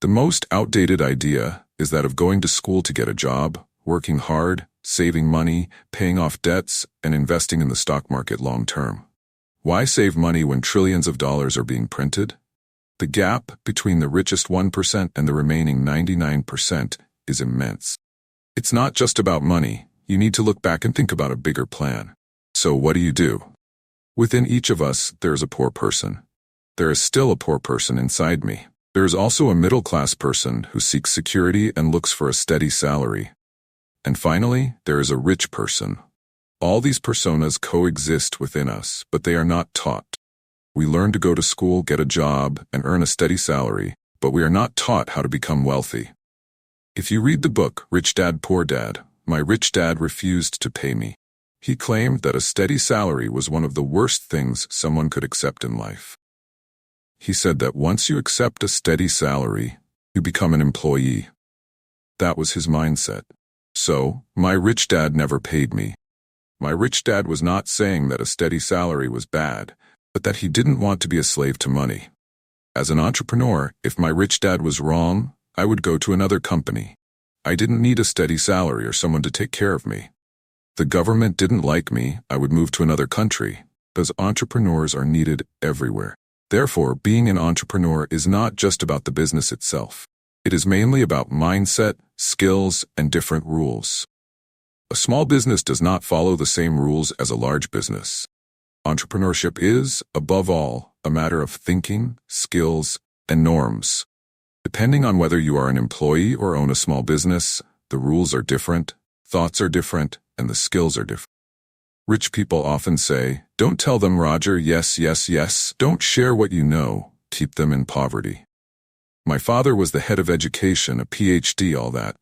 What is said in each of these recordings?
The most outdated idea is that of going to school to get a job, working hard, saving money, paying off debts, and investing in the stock market long term. Why save money when trillions of dollars are being printed? The gap between the richest 1% and the remaining 99% is immense. It's not just about money. You need to look back and think about a bigger plan. So what do? Within each of us, there is a poor person. There is still a poor person inside me. There is also a middle-class person who seeks security and looks for a steady salary. And finally, there is a rich person. All these personas coexist within us, but they are not taught. We learn to go to school, get a job, and earn a steady salary, but we are not taught how to become wealthy. If you read the book, Rich Dad, Poor Dad, my rich dad refused to pay me. He claimed that a steady salary was one of the worst things someone could accept in life. He said that once you accept a steady salary, you become an employee. That was his mindset. So, my rich dad never paid me. My rich dad was not saying that a steady salary was bad, but that he didn't want to be a slave to money. As an entrepreneur, if my rich dad was wrong, I would go to another company. I didn't need a steady salary or someone to take care of me. The government didn't like me, I would move to another country, because entrepreneurs are needed everywhere. Therefore, being an entrepreneur is not just about the business itself. It is mainly about mindset, skills, and different rules. A small business does not follow the same rules as a large business. Entrepreneurship is, above all, a matter of thinking, skills, and norms. Depending on whether you are an employee or own a small business, the rules are different, thoughts are different, and the skills are different. Rich people often say, "Don't tell them, Roger, yes, yes, yes. Don't share what you know. Keep them in poverty." My father was the head of education, a PhD, all that.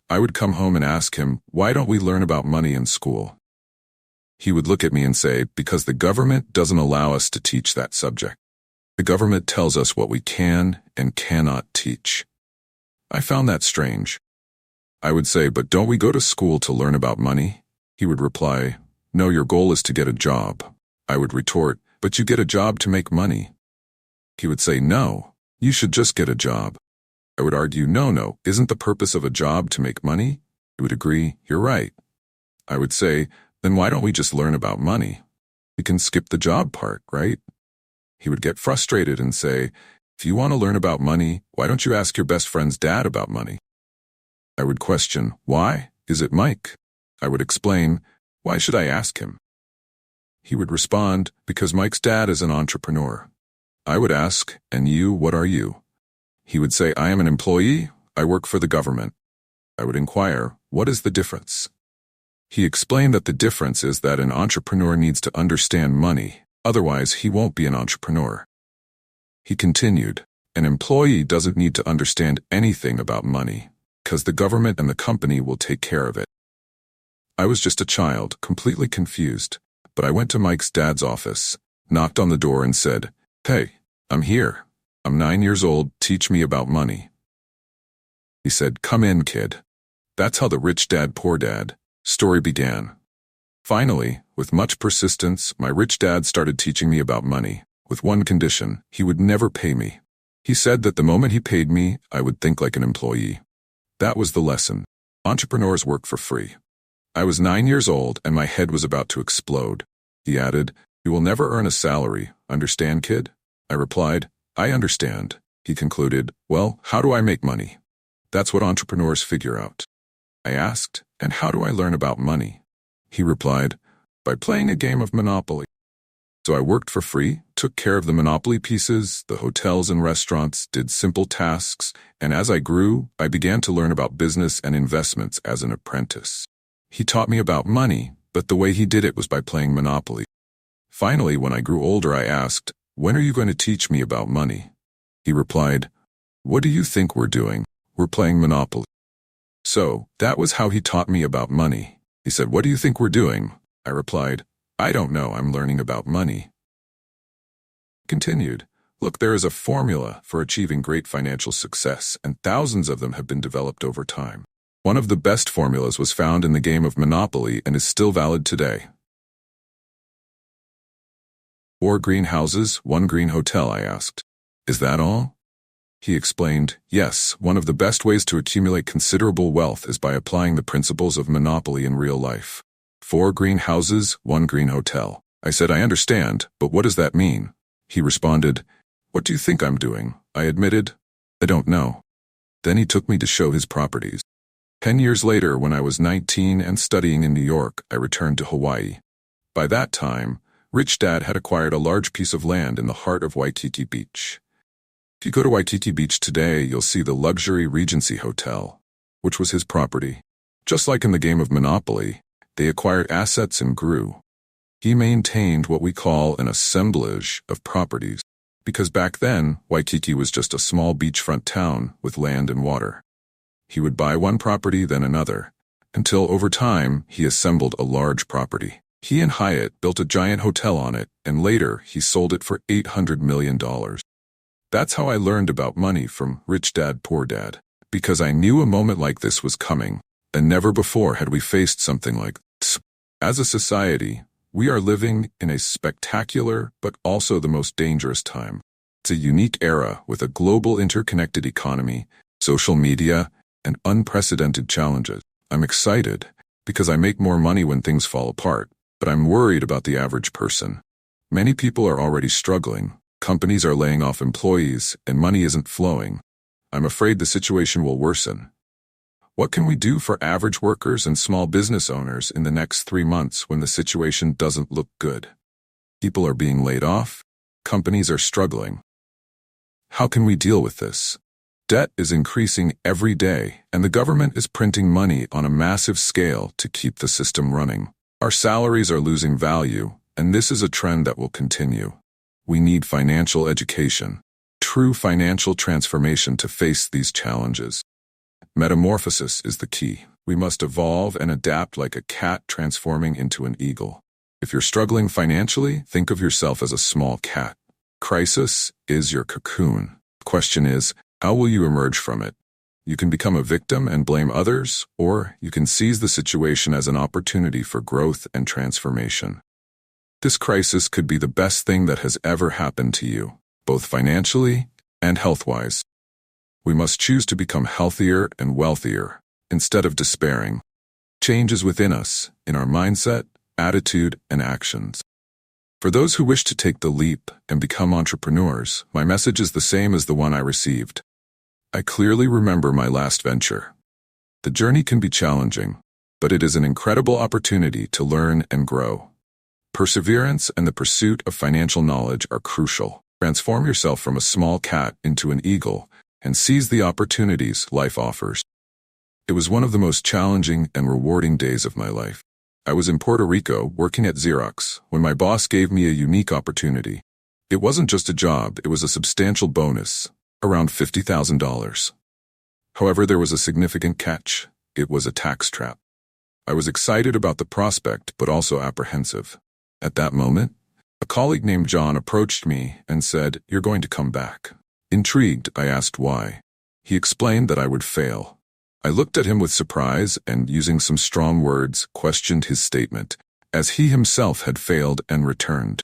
I would come home and ask him, "Why don't we learn about money in school?" He would look at me and say, "Because the government doesn't allow us to teach that subject. The government tells us what we can and cannot teach." I found that strange. I would say, "But don't we go to school to learn about money?" He would reply, "No, your goal is to get a job." I would retort, "But you get a job to make money." He would say, "No, you should just get a job." I would argue, No, isn't the purpose of a job to make money?" He would agree, "You're right." I would say, "Then why don't we just learn about money? We can skip the job part, right?" He would get frustrated and say, "If you want to learn about money, why don't you ask your best friend's dad about money?" I would question, "Why? Is it Mike?" I would explain, "Why should I ask him?" He would respond, "Because Mike's dad is an entrepreneur." I would ask, "And you, what are you?" He would say, "I am an employee. I work for the government." I would inquire, "What is the difference?" He explained that the difference is that an entrepreneur needs to understand money, otherwise he won't be an entrepreneur. He continued, "An employee doesn't need to understand anything about money, because the government and the company will take care of it." I was just a child, completely confused, but I went to Mike's dad's office, knocked on the door and said, "Hey, I'm here. I'm 9 years old, teach me about money." He said, "Come in, kid." That's how the Rich Dad, Poor Dad story began. Finally, with much persistence, my rich dad started teaching me about money, with one condition: he would never pay me. He said that the moment he paid me, I would think like an employee. That was the lesson. Entrepreneurs work for free. I was 9 years old and my head was about to explode. He added, "You will never earn a salary, understand, kid?" I replied, "I understand." He concluded, "Well, how do I make money?" That's what entrepreneurs figure out. I asked, "And how do I learn about money?" He replied, "By playing a game of Monopoly." So I worked for free, took care of the Monopoly pieces, the hotels and restaurants, did simple tasks, and as I grew, I began to learn about business and investments as an apprentice. He taught me about money, but the way he did it was by playing Monopoly. Finally, when I grew older, I asked, "When are you going to teach me about money?" He replied, "What do you think we're doing? We're playing Monopoly." So, that was how he taught me about money. He said, "What do you think we're doing?" I replied, "I don't know, I'm learning about money." Continued, "Look, there is a formula for achieving great financial success, and thousands of them have been developed over time. One of the best formulas was found in the game of Monopoly and is still valid today. 4 green houses, 1 green hotel," I asked. "Is that all?" He explained, yes, one of the best ways to accumulate considerable wealth is by applying the principles of monopoly in real life. 4 green houses, 1 green hotel. I said, I understand, but what does that mean? He responded, what do you think I'm doing? I admitted, I don't know. Then he took me to show his properties. 10 years later, when I was 19 and studying in New York, I returned to Hawaii. By that time, Rich Dad had acquired a large piece of land in the heart of Waikiki Beach. If you go to Waikiki Beach today, you'll see the luxury Regency Hotel, which was his property. Just like in the game of Monopoly, they acquired assets and grew. He maintained what we call an assemblage of properties, because back then, Waikiki was just a small beachfront town with land and water. He would buy one property, then another, until over time, he assembled a large property. He and Hyatt built a giant hotel on it, and later, he sold it for $800 million. That's how I learned about money from Rich Dad, Poor Dad, because I knew a moment like this was coming, and never before had we faced something like this. As a society, we are living in a spectacular but also the most dangerous time. It's a unique era with a global interconnected economy, social media, and unprecedented challenges. I'm excited because I make more money when things fall apart, but I'm worried about the average person. Many people are already struggling. Companies are laying off employees, and money isn't flowing. I'm afraid the situation will worsen. What can we do for average workers and small business owners in the next 3 months when the situation doesn't look good? People are being laid off. Companies are struggling. How can we deal with this? Debt is increasing every day, and the government is printing money on a massive scale to keep the system running. Our salaries are losing value, and this is a trend that will continue. We need financial education, true financial transformation to face these challenges. Metamorphosis is the key. We must evolve and adapt like a cat transforming into an eagle. If you're struggling financially, think of yourself as a small cat. Crisis is your cocoon. The question is, how will you emerge from it? You can become a victim and blame others, or you can seize the situation as an opportunity for growth and transformation. This crisis could be the best thing that has ever happened to you, both financially and health-wise. We must choose to become healthier and wealthier, instead of despairing. Change is within us, in our mindset, attitude, and actions. For those who wish to take the leap and become entrepreneurs, my message is the same as the one I received. I clearly remember my last venture. The journey can be challenging, but it is an incredible opportunity to learn and grow. Perseverance and the pursuit of financial knowledge are crucial. Transform yourself from a small cat into an eagle and seize the opportunities life offers. It was one of the most challenging and rewarding days of my life. I was in Puerto Rico working at Xerox when my boss gave me a unique opportunity. It wasn't just a job, it was a substantial bonus, around $50,000. However, there was a significant catch. It was a tax trap. I was excited about the prospect, but also apprehensive. At that moment, a colleague named John approached me and said, "You're going to come back." Intrigued, I asked why. He explained that I would fail. I looked at him with surprise and, using some strong words, questioned his statement, as he himself had failed and returned.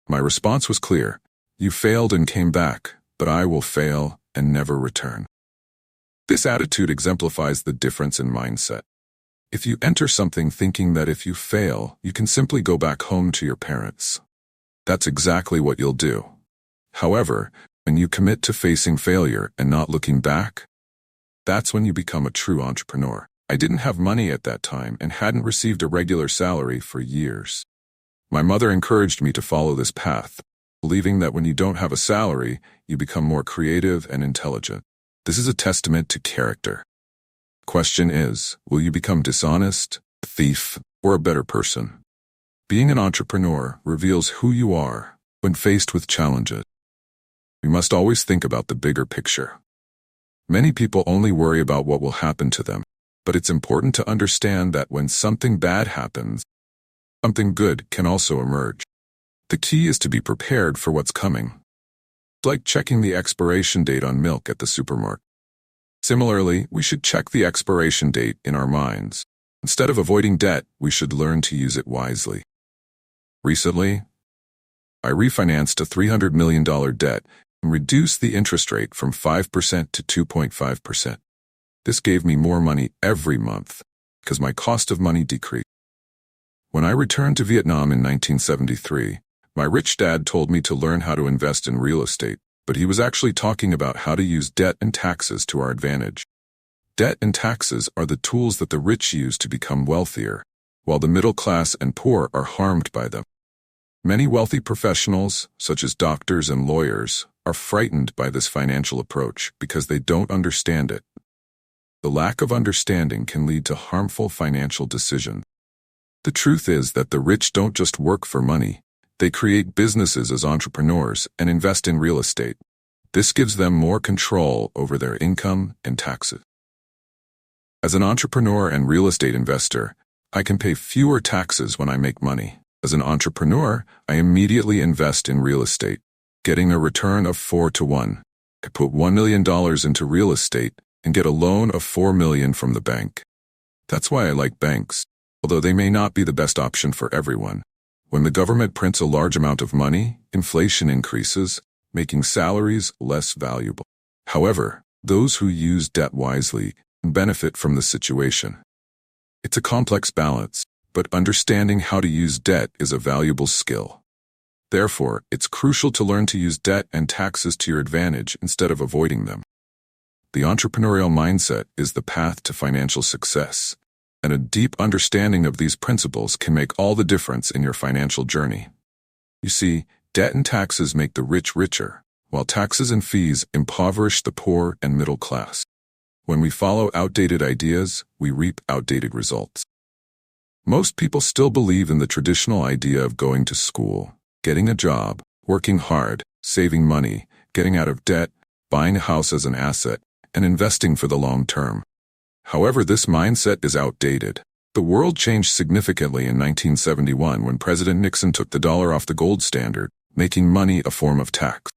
My response was clear. You failed and came back, but I will fail and never return. This attitude exemplifies the difference in mindset. If you enter something thinking that if you fail, you can simply go back home to your parents, that's exactly what you'll do. However, when you commit to facing failure and not looking back, that's when you become a true entrepreneur. I didn't have money at that time and hadn't received a regular salary for years. My mother encouraged me to follow this path, believing that when you don't have a salary, you become more creative and intelligent. This is a testament to character. Question is, will you become dishonest, a thief, or a better person? Being an entrepreneur reveals who you are when faced with challenges. We must always think about the bigger picture. Many people only worry about what will happen to them, but it's important to understand that when something bad happens, something good can also emerge. The key is to be prepared for what's coming. It's like checking the expiration date on milk at the supermarket. Similarly, we should check the expiration date in our minds. Instead of avoiding debt, we should learn to use it wisely. Recently, I refinanced a $300 million debt and reduced the interest rate from 5% to 2.5%. This gave me more money every month because my cost of money decreased. When I returned to Vietnam in 1973, my rich dad told me to learn how to invest in real estate, but he was actually talking about how to use debt and taxes to our advantage. Debt and taxes are the tools that the rich use to become wealthier, while the middle class and poor are harmed by them. Many wealthy professionals, such as doctors and lawyers, are frightened by this financial approach because they don't understand it. The lack of understanding can lead to harmful financial decisions. The truth is that the rich don't just work for money. They create businesses as entrepreneurs and invest in real estate. This gives them more control over their income and taxes. As an entrepreneur and real estate investor, I can pay fewer taxes when I make money. As an entrepreneur, I immediately invest in real estate, getting a return of 4-to-1. I put $1 million into real estate and get a loan of $4 million from the bank. That's why I like banks, although they may not be the best option for everyone. When the government prints a large amount of money, inflation increases, making salaries less valuable. However, those who use debt wisely can benefit from the situation. It's a complex balance, but understanding how to use debt is a valuable skill. Therefore, it's crucial to learn to use debt and taxes to your advantage instead of avoiding them. The entrepreneurial mindset is the path to financial success, and a deep understanding of these principles can make all the difference in your financial journey. You see, debt and taxes make the rich richer, while taxes and fees impoverish the poor and middle class. When we follow outdated ideas, we reap outdated results. Most people still believe in the traditional idea of going to school, getting a job, working hard, saving money, getting out of debt, buying a house as an asset, and investing for the long term. However, this mindset is outdated. The world changed significantly in 1971 when President Nixon took the dollar off the gold standard, making money a form of tax.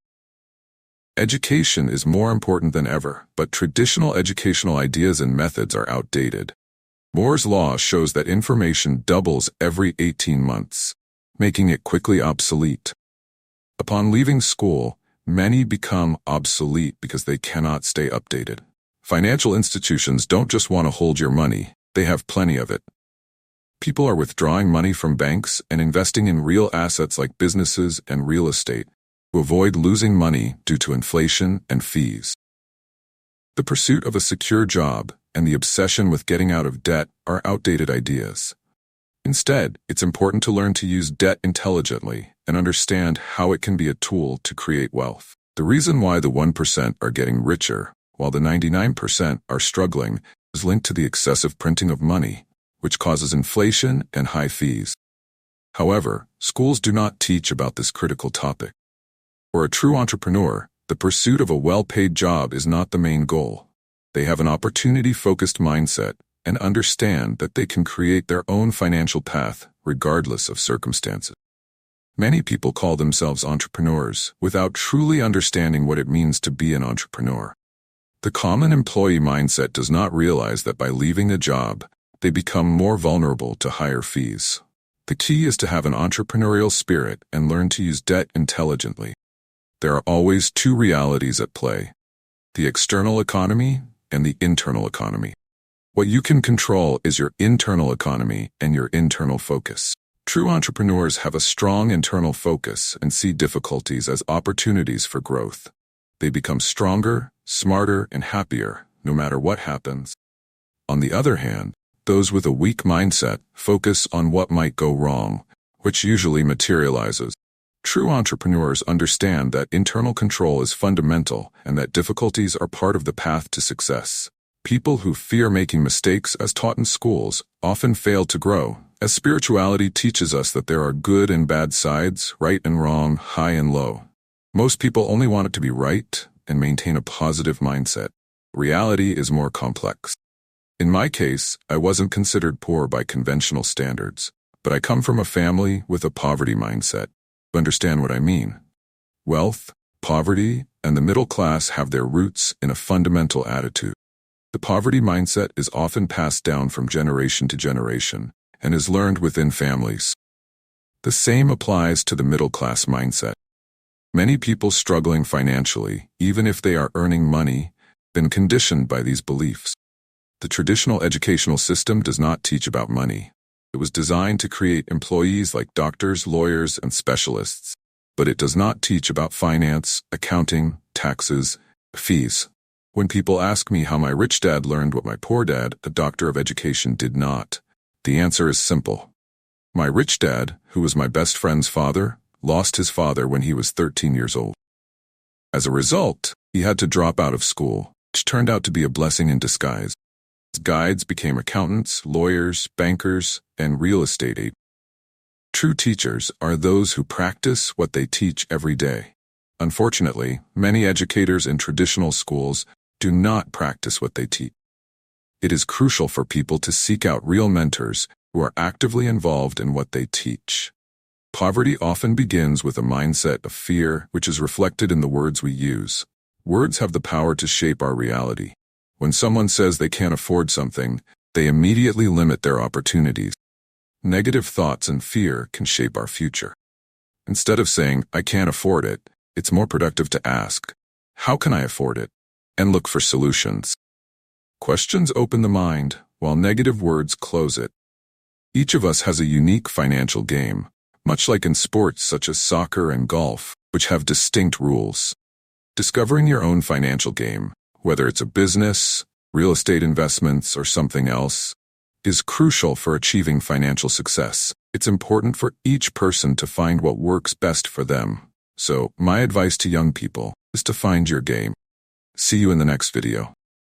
Education is more important than ever, but traditional educational ideas and methods are outdated. Moore's law shows that information doubles every 18 months, making it quickly obsolete. Upon leaving school, many become obsolete because they cannot stay updated. Financial institutions don't just want to hold your money, they have plenty of it. People are withdrawing money from banks and investing in real assets like businesses and real estate to avoid losing money due to inflation and fees. The pursuit of a secure job and the obsession with getting out of debt are outdated ideas. Instead, it's important to learn to use debt intelligently and understand how it can be a tool to create wealth. The reason why the 1% are getting richer while the 99% are struggling is linked to the excessive printing of money, which causes inflation and high fees. However, schools do not teach about this critical topic. For a true entrepreneur, the pursuit of a well-paid job is not the main goal. They have an opportunity-focused mindset and understand that they can create their own financial path regardless of circumstances. Many people call themselves entrepreneurs without truly understanding what it means to be an entrepreneur. The common employee mindset does not realize that by leaving a job, they become more vulnerable to higher fees. The key is to have an entrepreneurial spirit and learn to use debt intelligently. There are always two realities at play: the external economy and the internal economy. What you can control is your internal economy and your internal focus. True entrepreneurs have a strong internal focus and see difficulties as opportunities for growth. They become stronger, smarter, and happier, no matter what happens. On the other hand, those with a weak mindset focus on what might go wrong, which usually materializes. True entrepreneurs understand that internal control is fundamental and that difficulties are part of the path to success. People who fear making mistakes as taught in schools often fail to grow, as spirituality teaches us that there are good and bad sides, right and wrong, high and low. Most people only want it to be right and maintain a positive mindset. Reality is more complex. In my case, I wasn't considered poor by conventional standards, but I come from a family with a poverty mindset. Understand what I mean? Wealth, poverty, and the middle class have their roots in a fundamental attitude. The poverty mindset is often passed down from generation to generation and is learned within families. The same applies to the middle class mindset. Many people struggling financially, even if they are earning money, been conditioned by these beliefs. The traditional educational system does not teach about money. It was designed to create employees like doctors, lawyers, and specialists. But it does not teach about finance, accounting, taxes, fees. When people ask me how my rich dad learned what my poor dad, a doctor of education, did not, the answer is simple. My rich dad, who was my best friend's father, lost his father when he was 13 years old. As a result, he had to drop out of school, which turned out to be a blessing in disguise. His guides became accountants, lawyers, bankers, and real estate agents. True teachers are those who practice what they teach every day. Unfortunately, many educators in traditional schools do not practice what they teach. It is crucial for people to seek out real mentors who are actively involved in what they teach. Poverty often begins with a mindset of fear, which is reflected in the words we use. Words have the power to shape our reality. When someone says they can't afford something, they immediately limit their opportunities. Negative thoughts and fear can shape our future. Instead of saying, "I can't afford it," it's more productive to ask, "How can I afford it?" and look for solutions. Questions open the mind, while negative words close it. Each of us has a unique financial game, much like in sports such as soccer and golf, which have distinct rules. Discovering your own financial game, whether it's a business, real estate investments, or something else, is crucial for achieving financial success. It's important for each person to find what works best for them. So, my advice to young people is to find your game. See you in the next video.